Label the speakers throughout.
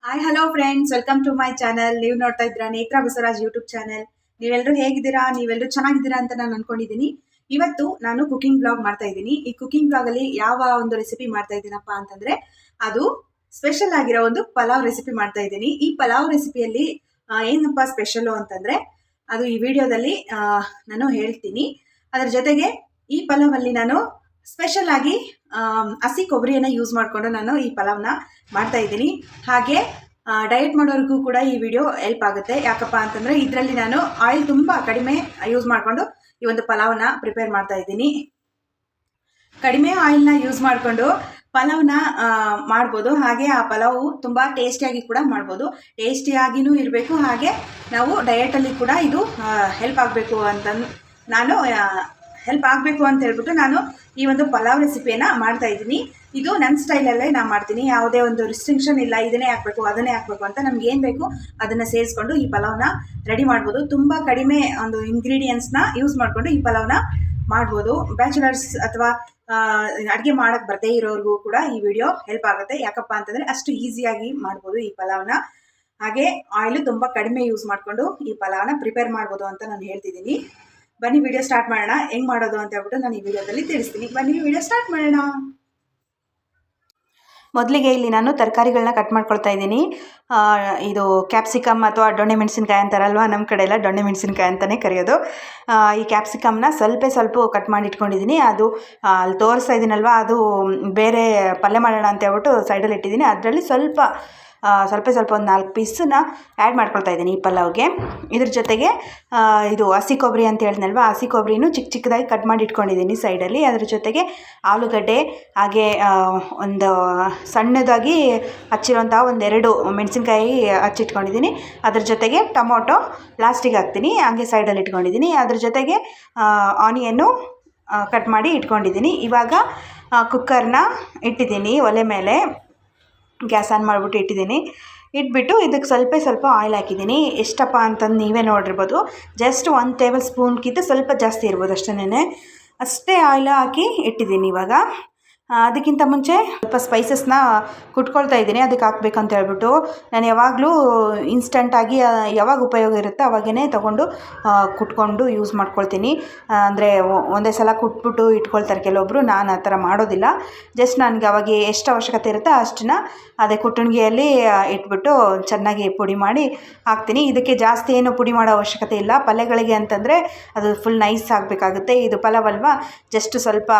Speaker 1: Hi hello friends, welcome to my channel. ನೀವು ನೋಡ್ತಾ ಇದ್ದೀರಾ ನೇತ್ರಾ ಬಸವರಾಜ್ ಯೂಟ್ಯೂಬ್ ಚಾನಲ್. ನೀವೆಲ್ಲರೂ ಹೇಗಿದ್ದೀರಾ? ನೀವೆಲ್ಲರೂ ಚೆನ್ನಾಗಿದ್ದೀರಾ ಅಂತ ನಾನು ಅನ್ಕೊಂಡಿದ್ದೀನಿ. ಇವತ್ತು ನಾನು ಕುಕಿಂಗ್ ಬ್ಲಾಗ್ ಮಾಡ್ತಾ ಇದ್ದೀನಿ. ಈ ಕುಕಿಂಗ್ ಬ್ಲಾಗ್ ಅಲ್ಲಿ ಯಾವ ಒಂದು ರೆಸಿಪಿ ಮಾಡ್ತಾ ಇದ್ದೀನಪ್ಪ ಅಂತಂದ್ರೆ ಅದು ಸ್ಪೆಷಲ್ ಆಗಿರೋ ಒಂದು ಪಲಾವ್ ರೆಸಿಪಿ ಮಾಡ್ತಾ ಇದ್ದೀನಿ. ಈ ಪಲಾವ್ ರೆಸಿಪಿಯಲ್ಲಿ ಏನಪ್ಪ ಸ್ಪೆಷಲ್ ಅಂತಂದ್ರೆ ಅದು ಈ ವಿಡಿಯೋದಲ್ಲಿ ನಾನು ಹೇಳ್ತೀನಿ. ಅದರ ಜೊತೆಗೆ ಈ ಪಲಾವ್ ಅಲ್ಲಿ ನಾನು ಸ್ಪೆಷಲ್ ಆಗಿ ಹಸಿ ಕೊಬ್ಬರಿಯನ್ನು ಯೂಸ್ ಮಾಡಿಕೊಂಡು ನಾನು ಈ ಪಲಾವ್ನ ಮಾಡ್ತಾ ಇದ್ದೀನಿ. ಹಾಗೆ ಡಯಟ್ ಮಾಡೋರಿಗೂ ಕೂಡ ಈ ವಿಡಿಯೋ ಹೆಲ್ಪ್ ಆಗುತ್ತೆ. ಯಾಕಪ್ಪ ಅಂತಂದರೆ ಇದರಲ್ಲಿ ನಾನು ಆಯಿಲ್ ತುಂಬ ಕಡಿಮೆ ಯೂಸ್ ಮಾಡಿಕೊಂಡು ಈ ಒಂದು ಪಲಾವ್ನ ಪ್ರಿಪೇರ್ ಮಾಡ್ತಾ ಇದ್ದೀನಿ. ಕಡಿಮೆ ಆಯಿಲ್ನ ಯೂಸ್ ಮಾಡಿಕೊಂಡು ಪಲಾವ್ನ ಮಾಡ್ಬೋದು. ಹಾಗೆ ಆ ಪಲಾವು ತುಂಬ ಟೇಸ್ಟಿಯಾಗಿ ಕೂಡ ಮಾಡ್ಬೋದು. ಟೇಸ್ಟಿಯಾಗಿಯೂ ಇರಬೇಕು, ಹಾಗೆ ನಾವು ಡಯಟಲ್ಲಿ ಕೂಡ ಇದು ಹೆಲ್ಪ್ ಆಗಬೇಕು ಅಂತ ನಾನು ಹೇಳ್ಬಿಟ್ಟು ನಾನು ಈ ಒಂದು ಪಲಾವ್ ರೆಸಿಪಿಯನ್ನು ಮಾಡ್ತಾ ಇದ್ದೀನಿ. ಇದು ನನ್ನ ಸ್ಟೈಲಲ್ಲೇ ನಾನು ಮಾಡ್ತೀನಿ. ಯಾವುದೇ ಒಂದು ರಿಸ್ಟ್ರಿಕ್ಷನ್ ಇಲ್ಲ, ಇದನ್ನೇ ಹಾಕಬೇಕು ಅದನ್ನೇ ಹಾಕಬೇಕು ಅಂತ. ನಮ್ಗೆ ಏನು ಬೇಕು ಅದನ್ನು ಸೇರಿಸ್ಕೊಂಡು ಈ ಪಲಾವ್ನ ರೆಡಿ ಮಾಡ್ಬೋದು. ತುಂಬ ಕಡಿಮೆ ಒಂದು ಇಂಗ್ರೀಡಿಯೆಂಟ್ಸ್ನ ಯೂಸ್ ಮಾಡಿಕೊಂಡು ಈ ಪಲಾವ್ನ ಮಾಡ್ಬೋದು. ಬ್ಯಾಚುಲರ್ಸ್ ಅಥವಾ ಅಡುಗೆ ಮಾಡೋಕ್ಕೆ ಬರದೇ ಇರೋರಿಗೂ ಕೂಡ ಈ ವಿಡಿಯೋ ಹೆಲ್ಪ್ ಆಗುತ್ತೆ. ಯಾಕಪ್ಪ ಅಂತಂದರೆ ಅಷ್ಟು ಈಸಿಯಾಗಿ ಮಾಡ್ಬೋದು ಈ ಪಲಾವ್ನ. ಹಾಗೆ ಆಯಿಲು ತುಂಬ ಕಡಿಮೆ ಯೂಸ್ ಮಾಡಿಕೊಂಡು ಈ ಪಲಾವ್ನ ಪ್ರಿಪೇರ್ ಮಾಡ್ಬೋದು ಅಂತ ನಾನು ಹೇಳ್ತಿದ್ದೀನಿ. ಬನ್ನಿ ವಿಡಿಯೋ ಸ್ಟಾರ್ಟ್ ಮಾಡೋಣ. ಹೆಂಗೆ ಮಾಡೋದು ಅಂತ ಹೇಳ್ಬಿಟ್ಟು ನಾನು ಈ ವಿಡಿಯೋದಲ್ಲಿ ತಿಳಿಸ್ತೀನಿ. ಬನ್ನಿ ವಿಡಿಯೋ ಸ್ಟಾರ್ಟ್ ಮಾಡೋಣ. ಮೊದಲಿಗೆ ಇಲ್ಲಿ ನಾನು ತರಕಾರಿಗಳನ್ನ ಕಟ್ ಮಾಡ್ಕೊಳ್ತಾ ಇದ್ದೀನಿ. ಇದು ಕ್ಯಾಪ್ಸಿಕಮ್ ಅಥವಾ ದೊಣ್ಣೆ ಮೆಣಸಿನ್ಕಾಯಿ ಅಂತಾರಲ್ವ, ನಮ್ಮ ಕಡೆ ಎಲ್ಲ ದೊಣ್ಣೆ ಮೆಣಸಿನ್ಕಾಯಿ ಅಂತಲೇ ಕರೆಯೋದು. ಈ ಕ್ಯಾಪ್ಸಿಕಮ್ನ ಸ್ವಲ್ಪ ಕಟ್ ಮಾಡಿ ಇಟ್ಕೊಂಡಿದ್ದೀನಿ. ಅದು ಅಲ್ಲಿ ತೋರಿಸ್ತಾ ಇದ್ದೀನಲ್ವ, ಅದು ಬೇರೆ ಪಲ್ಯ ಮಾಡೋಣ ಅಂತ ಹೇಳ್ಬಿಟ್ಟು ಸೈಡಲ್ಲಿ ಇಟ್ಟಿದ್ದೀನಿ. ಅದರಲ್ಲಿ ಸ್ವಲ್ಪ ಒಂದು 4 ಪೀಸನ್ನ ಆ್ಯಡ್ ಮಾಡ್ಕೊಳ್ತಾ ಇದ್ದೀನಿ ಈ ಪಲಾವ್ಗೆ. ಇದ್ರ ಜೊತೆಗೆ ಇದು ಹಸಿ ಕೊಬ್ಬರಿ ಅಂತ ಹೇಳಿದ್ನಲ್ವ, ಹಸಿ ಕೊಬ್ಬರಿನೂ ಚಿಕ್ಕದಾಗಿ ಕಟ್ ಮಾಡಿ ಇಟ್ಕೊಂಡಿದ್ದೀನಿ ಸೈಡಲ್ಲಿ. ಅದ್ರ ಜೊತೆಗೆ ಆಲೂಗಡ್ಡೆ, ಹಾಗೆ ಒಂದು ಸಣ್ಣದಾಗಿ ಹಚ್ಚಿರೋಂಥ 1-2 ಮೆಣಸಿನ್ಕಾಯಿ ಹಚ್ಚಿಟ್ಕೊಂಡಿದ್ದೀನಿ. ಅದ್ರ ಜೊತೆಗೆ ಟೊಮೊಟೊ ಲಾಸ್ಟಿಗೆ ಹಾಕ್ತೀನಿ, ಹಾಗೆ ಸೈಡಲ್ಲಿ ಇಟ್ಕೊಂಡಿದ್ದೀನಿ. ಅದ್ರ ಜೊತೆಗೆ ಆನಿಯನ್ನು ಕಟ್ ಮಾಡಿ ಇಟ್ಕೊಂಡಿದ್ದೀನಿ. ಇವಾಗ ಕುಕ್ಕರ್ನ ಇಟ್ಟಿದ್ದೀನಿ ಒಲೆ ಮೇಲೆ. ಗ್ಯಾಸ್ ಆನ್ ಮಾಡಿಬಿಟ್ಟು ಇಟ್ಬಿಟ್ಟು ಇದಕ್ಕೆ ಸ್ವಲ್ಪ ಆಯಿಲ್ ಹಾಕಿದ್ದೀನಿ. ಎಷ್ಟಪ್ಪ ಅಂತಂದು ನೀವೇ ನೋಡಿರ್ಬೋದು. ಜಸ್ಟ್ 1 ಟೇಬಲ್ ಸ್ಪೂನ್ಗಿಂತ ಸ್ವಲ್ಪ ಜಾಸ್ತಿ ಇರ್ಬೋದು ಅಷ್ಟೇ ಆಯಿಲ್ ಹಾಕಿ ಇಟ್ಟಿದ್ದೀನಿ. ಇವಾಗ ಅದಕ್ಕಿಂತ ಮುಂಚೆ ಸ್ವಲ್ಪ ಸ್ಪೈಸಸ್ನ ಕುಟ್ಕೊಳ್ತಾ ಇದ್ದೀನಿ. ಅದಕ್ಕೆ ಹಾಕ್ಬೇಕಂತ ಹೇಳ್ಬಿಟ್ಟು ನಾನು ಯಾವಾಗಲೂ ಇನ್ಸ್ಟಂಟಾಗಿ ಯಾವಾಗ ಉಪಯೋಗ ಇರುತ್ತೋ ಅವಾಗೇ ತೊಗೊಂಡು ಕುಟ್ಕೊಂಡು ಯೂಸ್ ಮಾಡ್ಕೊಳ್ತೀನಿ. ಅಂದರೆ ಒಂದೇ ಸಲ ಕುಟ್ಬಿಟ್ಟು ಇಟ್ಕೊಳ್ತಾರೆ ಕೆಲವೊಬ್ಬರು. ನಾನು ಆ ಥರ ಮಾಡೋದಿಲ್ಲ. ಜಸ್ಟ್ ನನಗೆ ಅವಾಗ ಎಷ್ಟು ಅವಶ್ಯಕತೆ ಇರುತ್ತೋ ಅಷ್ಟನ್ನ ಅದೇ ಕುಟ್ಟಣಿಗೆಯಲ್ಲಿ ಇಟ್ಬಿಟ್ಟು ಚೆನ್ನಾಗಿ ಪುಡಿ ಮಾಡಿ ಹಾಕ್ತೀನಿ. ಇದಕ್ಕೆ ಜಾಸ್ತಿ ಏನು ಪುಡಿ ಮಾಡೋ ಅವಶ್ಯಕತೆ ಇಲ್ಲ. ಪಲ್ಯಗಳಿಗೆ ಅಂತಂದರೆ ಅದು ಫುಲ್ ನೈಸ್ ಆಗಬೇಕಾಗುತ್ತೆ. ಇದು ಪಲಾವ್ ಅಲ್ವಾ, ಜಸ್ಟ್ ಸ್ವಲ್ಪ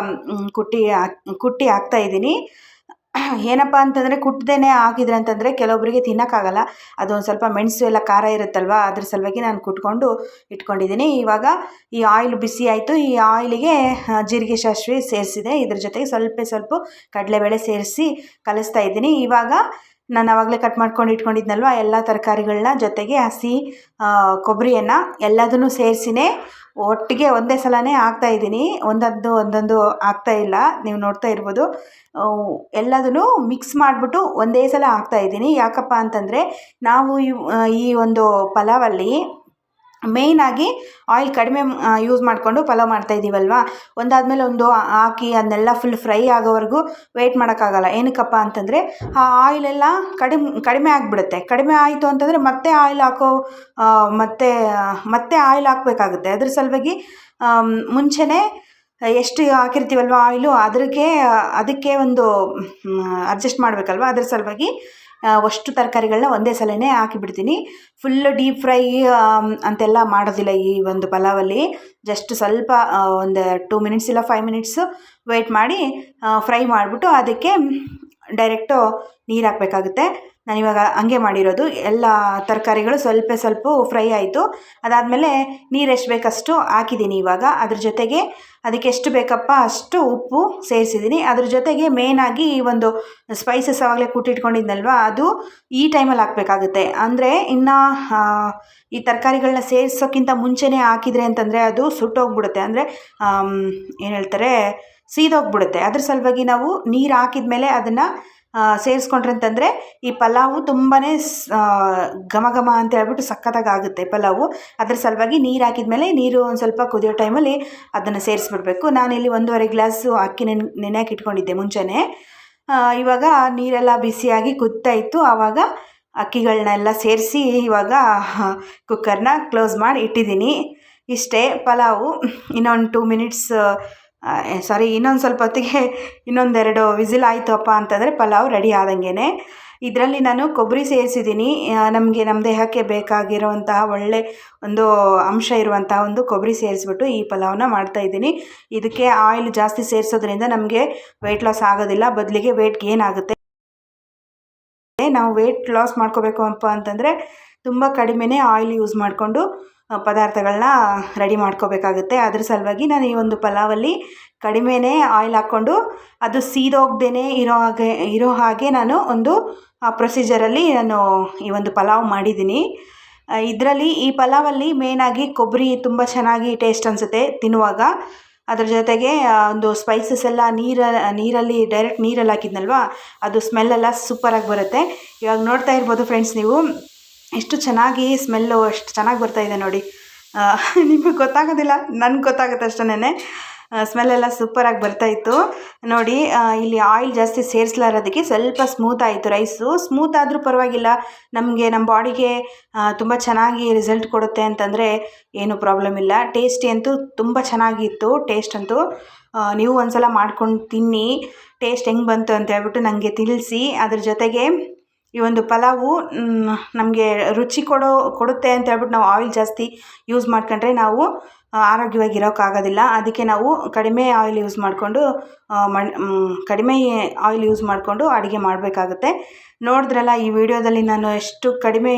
Speaker 1: ಕುಟ್ಟಿ ಹಾಕ್ತಾಯಿದ್ದೀನಿ. ಏನಪ್ಪ ಅಂತಂದರೆ ಕುಟ್ಟದೇನೆ ಹಾಕಿದ್ರೆ ಅಂತಂದರೆ ಕೆಲವೊಬ್ಬರಿಗೆ ತಿನ್ನೋಕ್ಕಾಗಲ್ಲ. ಅದೊಂದು ಸ್ವಲ್ಪ ಮೆಣಸು ಎಲ್ಲ ಖಾರ ಇರುತ್ತಲ್ವ, ಅದ್ರ ಸಲುವಾಗಿ ನಾನು ಕುಟ್ಕೊಂಡು ಇಟ್ಕೊಂಡಿದ್ದೀನಿ. ಇವಾಗ ಈ ಆಯಿಲ್ ಬಿಸಿ ಆಯಿತು. ಈ ಆಯಿಲಿಗೆ ಜೀರಿಗೆ ಸಾಸಿವೆ ಸೇರಿಸಿದೆ. ಇದ್ರ ಜೊತೆಗೆ ಸ್ವಲ್ಪ ಕಡಲೆಬೇಳೆ ಸೇರಿಸಿ ಕಲಿಸ್ತಾ ಇದ್ದೀನಿ. ಇವಾಗ ನಾನು ಆವಾಗಲೇ ಕಟ್ ಮಾಡ್ಕೊಂಡು ಇಟ್ಕೊಂಡಿದ್ನಲ್ವ ಎಲ್ಲ ತರಕಾರಿಗಳನ್ನ, ಜೊತೆಗೆ ಹಸಿ ಕೊಬ್ಬರಿಯನ್ನು ಎಲ್ಲದನ್ನು ಸೇರಿಸಿನೇ ಒಟ್ಟಿಗೆ ಒಂದೇ ಸಲನೇ ಹಾಕ್ತಾಯಿದ್ದೀನಿ. ಒಂದೊಂದು ಹಾಕ್ತಾಯಿಲ್ಲ, ನೀವು ನೋಡ್ತಾ ಇರ್ಬೋದು. ಎಲ್ಲದನ್ನು ಮಿಕ್ಸ್ ಮಾಡಿಬಿಟ್ಟು ಒಂದೇ ಸಲ ಹಾಕ್ತಾಯಿದ್ದೀನಿ. ಯಾಕಪ್ಪ ಅಂತಂದರೆ ನಾವು ಈ ಒಂದು ಪಲಾವಲ್ಲಿ ಮೇಯ್ನಾಗಿ ಆಯಿಲ್ ಕಡಿಮೆ ಯೂಸ್ ಮಾಡಿಕೊಂಡು ಪಲಾವ್ ಮಾಡ್ತಾಯಿದ್ದೀವಲ್ವ, ಒಂದಾದಮೇಲೆ ಒಂದು ಹಾಕಿ ಅದನ್ನೆಲ್ಲ ಫುಲ್ ಫ್ರೈ ಆಗೋವರೆಗೂ ವೆಯ್ಟ್ ಮಾಡೋಕ್ಕಾಗಲ್ಲ. ಏನಕ್ಕಪ್ಪ ಅಂತಂದರೆ ಆ ಆಯಿಲೆಲ್ಲ ಕಡಿಮೆ ಆಗಿಬಿಡುತ್ತೆ. ಕಡಿಮೆ ಆಯಿತು ಅಂತಂದರೆ ಮತ್ತೆ ಆಯಿಲ್ ಮತ್ತೆ ಆಯಿಲ್ ಹಾಕಬೇಕಾಗುತ್ತೆ. ಅದ್ರ ಸಲುವಾಗಿ ಮುಂಚೆನೇ ಎಷ್ಟು ಹಾಕಿರ್ತೀವಲ್ವ ಆಯಿಲು, ಅದಕ್ಕೆ ಒಂದು ಅಡ್ಜಸ್ಟ್ ಮಾಡಬೇಕಲ್ವ. ಅದ್ರ ಸಲುವಾಗಿ ಅಷ್ಟು ತರಕಾರಿಗಳನ್ನ ಒಂದೇ ಸಲನೇ ಹಾಕಿಬಿಡ್ತೀನಿ. ಫುಲ್ಲು ಡೀಪ್ ಫ್ರೈ ಅಂತೆಲ್ಲ ಮಾಡೋದಿಲ್ಲ ಈ ಒಂದು ಪಲಾವಲ್ಲಿ. ಜಸ್ಟ್ ಸ್ವಲ್ಪ ಒಂದು 2 ಮಿನಿಟ್ಸ್ ಇಲ್ಲ 5 ಮಿನಿಟ್ಸು ವೆಯ್ಟ್ ಮಾಡಿ ಫ್ರೈ ಮಾಡಿಬಿಟ್ಟು ಅದಕ್ಕೆ ಡೈರೆಕ್ಟು ನೀರು ಹಾಕಬೇಕಾಗುತ್ತೆ. ನಾನಿವಾಗ ಹಂಗೆ ಮಾಡಿರೋದು. ಎಲ್ಲ ತರಕಾರಿಗಳು ಸ್ವಲ್ಪ ಫ್ರೈ ಆಯಿತು. ಅದಾದಮೇಲೆ ನೀರು ಎಷ್ಟು ಬೇಕಷ್ಟು ಹಾಕಿದ್ದೀನಿ. ಇವಾಗ ಅದ್ರ ಜೊತೆಗೆ ಅದಕ್ಕೆ ಎಷ್ಟು ಬೇಕಪ್ಪ ಅಷ್ಟು ಉಪ್ಪು ಸೇರಿಸಿದ್ದೀನಿ. ಅದ್ರ ಜೊತೆಗೆ ಮೇಯ್ನಾಗಿ ಈ ಒಂದು ಸ್ಪೈಸಸ್ ಆವಾಗಲೇ ಕುಟ್ಟಿಟ್ಕೊಂಡಿದ್ನಲ್ವ, ಅದು ಈ ಟೈಮಲ್ಲಿ ಹಾಕಬೇಕಾಗುತ್ತೆ. ಅಂದರೆ ಇನ್ನು ಈ ತರಕಾರಿಗಳನ್ನ ಸೇರಿಸೋಕ್ಕಿಂತ ಮುಂಚೆನೇ ಹಾಕಿದರೆ ಅಂತಂದರೆ ಅದು ಸುಟ್ಟೋಗ್ಬಿಡುತ್ತೆ. ಅಂದರೆ ಏನು ಹೇಳ್ತಾರೆ, ಸೀದೋಗ್ಬಿಡುತ್ತೆ. ಅದ್ರ ಸಲುವಾಗಿ ನಾವು ನೀರು ಹಾಕಿದ ಮೇಲೆ ಅದನ್ನು ಸೇರಿಸ್ಕೊಂಡ್ರೆ ಅಂತಂದರೆ ಈ ಪಲಾವು ತುಂಬಾ ಘಮ ಅಂತ ಹೇಳ್ಬಿಟ್ಟು ಸಖತ್ತಾಗಿ ಆಗುತ್ತೆ ಪಲಾವು. ಅದ್ರ ಸಲುವಾಗಿ ನೀರು ಹಾಕಿದ್ಮೇಲೆ ನೀರು ಒಂದು ಸ್ವಲ್ಪ ಕುದಿಯೋ ಟೈಮಲ್ಲಿ ಅದನ್ನು ಸೇರಿಸ್ಬಿಡ್ಬೇಕು. ನಾನಿಲ್ಲಿ 1.5 ಗ್ಲಾಸು ಅಕ್ಕಿ ನೆನೆಯಾಗಿ ಇಟ್ಕೊಂಡಿದ್ದೆ ಮುಂಚೆನೇ. ಇವಾಗ ನೀರೆಲ್ಲ ಬಿಸಿಯಾಗಿ ಕುದ್ತಾ ಇತ್ತು. ಆವಾಗ ಅಕ್ಕಿಗಳನ್ನೆಲ್ಲ ಸೇರಿಸಿ ಇವಾಗ ಕುಕ್ಕರ್ನ ಕ್ಲೋಸ್ ಮಾಡಿ ಇಟ್ಟಿದ್ದೀನಿ. ಇಷ್ಟೇ ಪಲಾವು. ಇನ್ನೊಂದು 2 ಮಿನಿಟ್ಸ್ ಇನ್ನೊಂದು ಸ್ವಲ್ಪ ಹೊತ್ತಿಗೆ ಇನ್ನೊಂದೆರಡು ವಿಸಿಲ್ ಆಯಿತಪ್ಪ ಅಂತಂದರೆ ಪಲಾವ್ ರೆಡಿ ಆದಂಗೆ. ಇದರಲ್ಲಿ ನಾನು ಕೊಬ್ಬರಿ ಸೇರಿಸಿದ್ದೀನಿ. ನಮಗೆ ನಮ್ಮ ದೇಹಕ್ಕೆ ಬೇಕಾಗಿರುವಂತಹ ಒಳ್ಳೆ ಒಂದು ಅಂಶ ಇರುವಂತಹ ಒಂದು ಕೊಬ್ಬರಿ ಸೇರಿಸ್ಬಿಟ್ಟು ಈ ಪಲಾವ್ನ ಮಾಡ್ತಾಯಿದ್ದೀನಿ. ಇದಕ್ಕೆ ಆಯಿಲ್ ಜಾಸ್ತಿ ಸೇರಿಸೋದ್ರಿಂದ ನಮಗೆ ವೆಯ್ಟ್ ಲಾಸ್ ಆಗೋದಿಲ್ಲ, ಬದಲಿಗೆ ವೆಯ್ಟ್ ಗೇನ್ ಆಗುತ್ತೆ. ನಾವು ವೆಯ್ಟ್ ಲಾಸ್ ಮಾಡ್ಕೋಬೇಕು ಅಂತಂದರೆ ತುಂಬ ಕಡಿಮೆನೇ ಆಯಿಲ್ ಯೂಸ್ ಮಾಡಿಕೊಂಡು ಪದಾರ್ಥಗಳನ್ನ ರೆಡಿ ಮಾಡ್ಕೋಬೇಕಾಗುತ್ತೆ. ಅದ್ರ ಸಲುವಾಗಿ ನಾನು ಈ ಒಂದು ಪಲಾವಲ್ಲಿ ಕಡಿಮೆನೇ ಆಯಿಲ್ ಹಾಕ್ಕೊಂಡು ಅದು ಸೀದೋಗ್ದೇ ಇರೋ ಹಾಗೆ ನಾನು ಒಂದು ಪ್ರೊಸೀಜರಲ್ಲಿ ನಾನು ಈ ಒಂದು ಪಲಾವ್ ಮಾಡಿದ್ದೀನಿ. ಇದರಲ್ಲಿ ಈ ಪಲಾವಲ್ಲಿ ಮೇಯ್ನಾಗಿ ಕೊಬ್ಬರಿ ತುಂಬ ಚೆನ್ನಾಗಿ ಟೇಸ್ಟ್ ಅನಿಸುತ್ತೆ ತಿನ್ನುವಾಗ. ಅದ್ರ ಜೊತೆಗೆ ಒಂದು ಸ್ಪೈಸಸ್ ಎಲ್ಲ ನೀರಲ್ಲಿ ಡೈರೆಕ್ಟ್ ನೀರಲ್ಲಿ ಹಾಕಿದ್ನಲ್ವ, ಅದು ಸ್ಮೆಲ್ಲೆಲ್ಲ ಸೂಪರಾಗಿ ಬರುತ್ತೆ. ಇವಾಗ ನೋಡ್ತಾ ಇರ್ಬೋದು ಫ್ರೆಂಡ್ಸ್, ನೀವು ಎಷ್ಟು ಚೆನ್ನಾಗಿ ಸ್ಮೆಲ್ಲು ಎಷ್ಟು ಚೆನ್ನಾಗಿ ಬರ್ತಾಯಿದೆ ನೋಡಿ. ನಿಮಗೆ ಗೊತ್ತಾಗೋದಿಲ್ಲ, ನನಗೆ ಗೊತ್ತಾಗುತ್ತೆ ಅಷ್ಟೇ. ಸ್ಮೆಲ್ಲೆಲ್ಲ ಸೂಪರಾಗಿ ಬರ್ತಾಯಿತ್ತು ನೋಡಿ. ಇಲ್ಲಿ ಆಯಿಲ್ ಜಾಸ್ತಿ ಸೇರಿಸ್ಲಾರೋದಕ್ಕೆ ಸ್ವಲ್ಪ ಸ್ಮೂತ್ ಆಯಿತು ರೈಸು. ಸ್ಮೂತ್ ಆದರೂ ಪರವಾಗಿಲ್ಲ, ನಮ್ಮ ಬಾಡಿಗೆ ತುಂಬ ಚೆನ್ನಾಗಿ ರಿಸಲ್ಟ್ ಕೊಡುತ್ತೆ ಅಂತಂದರೆ ಏನೂ ಪ್ರಾಬ್ಲಮ್ ಇಲ್ಲ. ಟೇಸ್ಟಿ ಅಂತೂ ತುಂಬ ಚೆನ್ನಾಗಿತ್ತು. ಟೇಸ್ಟ್ ಅಂತೂ ನೀವು ಒಂದು ಸಲ ಮಾಡ್ಕೊಂಡು ತಿನ್ನಿ, ಟೇಸ್ಟ್ ಹೆಂಗೆ ಬಂತು ಅಂತ ಹೇಳ್ಬಿಟ್ಟು ನನಗೆ ತಿಳಿಸಿ. ಅದ್ರ ಜೊತೆಗೆ ಈ ಒಂದು ಪಲಾವು ನಮಗೆ ರುಚಿ ಕೊಡುತ್ತೆ ಅಂತ ಹೇಳ್ಬಿಟ್ಟು ನಾವು ಆಯಿಲ್ ಜಾಸ್ತಿ ಯೂಸ್ ಮಾಡ್ಕೊಂಡ್ರೆ ನಾವು ಆರೋಗ್ಯವಾಗಿರೋಕ್ಕಾಗೋದಿಲ್ಲ. ಅದಕ್ಕೆ ನಾವು ಕಡಿಮೆ ಆಯಿಲ್ ಯೂಸ್ ಮಾಡಿಕೊಂಡು ಅಡುಗೆ ಮಾಡಬೇಕಾಗುತ್ತೆ. ನೋಡಿದ್ರಲ್ಲ ಈ ವಿಡಿಯೋದಲ್ಲಿ ನಾನು ಎಷ್ಟು ಕಡಿಮೆ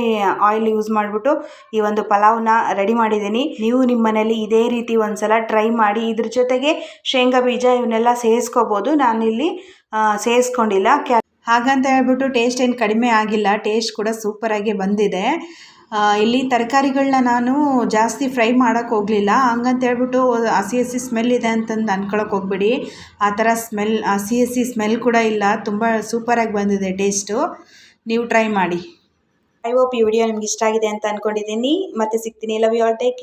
Speaker 1: ಆಯಿಲ್ ಯೂಸ್ ಮಾಡಿಬಿಟ್ಟು ಈ ಒಂದು ಪಲಾವ್ನ ರೆಡಿ ಮಾಡಿದ್ದೀನಿ. ನೀವು ನಿಮ್ಮ ಮನೇಲಿ ಇದೇ ರೀತಿ ಒಂದು ಸಲ ಟ್ರೈ ಮಾಡಿ. ಇದ್ರ ಜೊತೆಗೆ ಶೇಂಗಾ ಬೀಜ ಇವನ್ನೆಲ್ಲ ಸೇರಿಸ್ಕೋಬೋದು. ನಾನಿಲ್ಲಿ ಸೇರಿಸ್ಕೊಂಡಿಲ್ಲ. ಹಾಗಂತ ಹೇಳ್ಬಿಟ್ಟು ಟೇಸ್ಟ್ ಏನು ಕಡಿಮೆ ಆಗಿಲ್ಲ, ಟೇಸ್ಟ್ ಕೂಡ ಸೂಪರಾಗಿ ಬಂದಿದೆ. ಇಲ್ಲಿ ತರಕಾರಿಗಳನ್ನ ನಾನು ಜಾಸ್ತಿ ಫ್ರೈ ಮಾಡೋಕ್ಕೆ ಹೋಗಲಿಲ್ಲ. ಹಂಗಂತ ಹೇಳ್ಬಿಟ್ಟು ಹಸಿ ಸ್ಮೆಲ್ ಇದೆ ಅಂತಂದು ಅಂದ್ಕೊಳಕ್ಕೆ ಹೋಗ್ಬಿಡಿ. ಆ ಥರ ಹಸಿ ಸ್ಮೆಲ್ ಕೂಡ ಇಲ್ಲ. ತುಂಬ ಸೂಪರಾಗಿ ಬಂದಿದೆ ಟೇಸ್ಟು. ನೀವು ಟ್ರೈ ಮಾಡಿ. ಐ ಹೋಪ್ ಈ ವಿಡಿಯೋ ನಿಮ್ಗೆ ಇಷ್ಟ ಆಗಿದೆ ಅಂತ ಅಂದ್ಕೊಂಡಿದ್ದೀನಿ. ಮತ್ತೆ ಸಿಗ್ತೀನಿ. Love you all, take care.